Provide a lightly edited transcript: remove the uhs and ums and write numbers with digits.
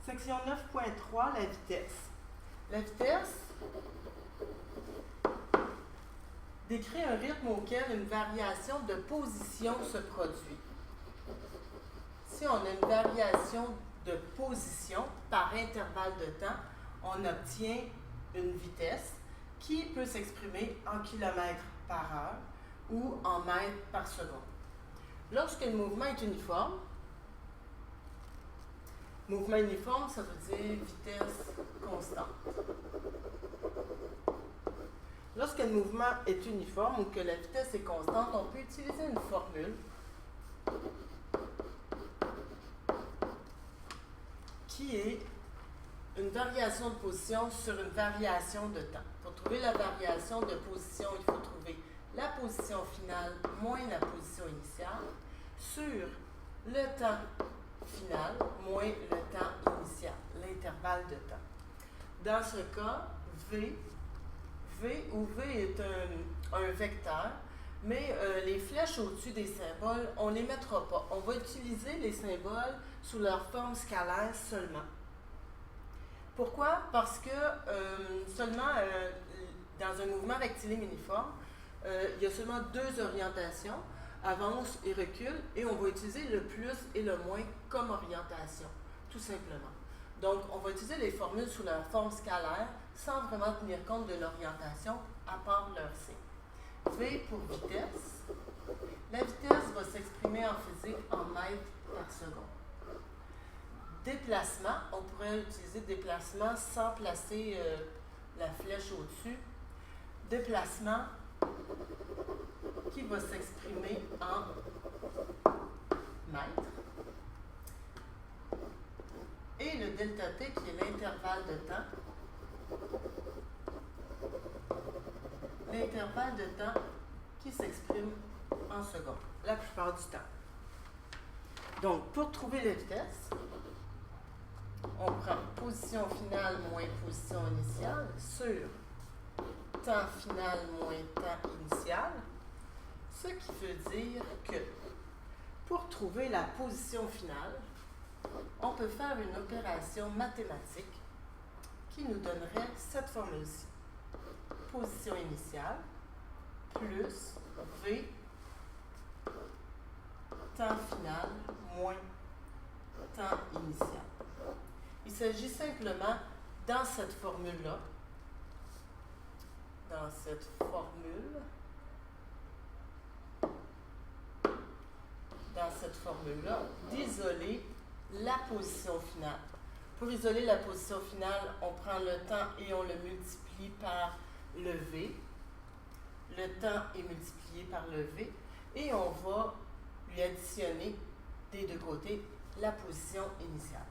Section 9.3, la vitesse. La vitesse décrit un rythme auquel une variation de position se produit. Si on a une variation de position par intervalle de temps, on obtient une vitesse qui peut s'exprimer en kilomètres par heure ou en mètres par seconde. Lorsque le mouvement est uniforme, ça veut dire vitesse constante. Lorsque le mouvement est uniforme ou que la vitesse est constante, on peut utiliser une formule qui est une variation de position sur une variation de temps. Pour trouver la variation de position, il faut trouver la position finale moins la position initiale sur le temps final moins le temps initial, l'intervalle de temps. Dans ce cas, V est un vecteur, mais les flèches au-dessus des symboles, on ne les mettra pas. On va utiliser les symboles sous leur forme scalaire seulement. Pourquoi? Parce que dans un mouvement rectiligne uniforme, il y a seulement deux orientations, avance et recul, et on va utiliser le plus et le moins comme orientation, tout simplement. Donc, on va utiliser les formules sous leur forme scalaire sans vraiment tenir compte de l'orientation, à part leur signe. V pour vitesse. La vitesse va s'exprimer en physique en mètres par seconde. Déplacement, on pourrait utiliser déplacement sans placer la flèche au-dessus. Déplacement qui va s'exprimer en mètres. Et le delta t qui est l'intervalle de temps. L'intervalle de temps qui s'exprime en secondes, la plupart du temps. Donc, pour trouver la vitesse, on prend position finale moins position initiale sur temps final moins temps initial, ce qui veut dire que pour trouver la position finale, on peut faire une opération mathématique qui nous donnerait cette formule-ci. Position initiale plus V temps final moins temps initial. Il s'agit simplement, dans cette formule-là, d'isoler la position finale. Pour isoler la position finale, on prend le temps et on le multiplie par le V. Le temps est multiplié par le V et on va lui additionner des deux côtés la position initiale.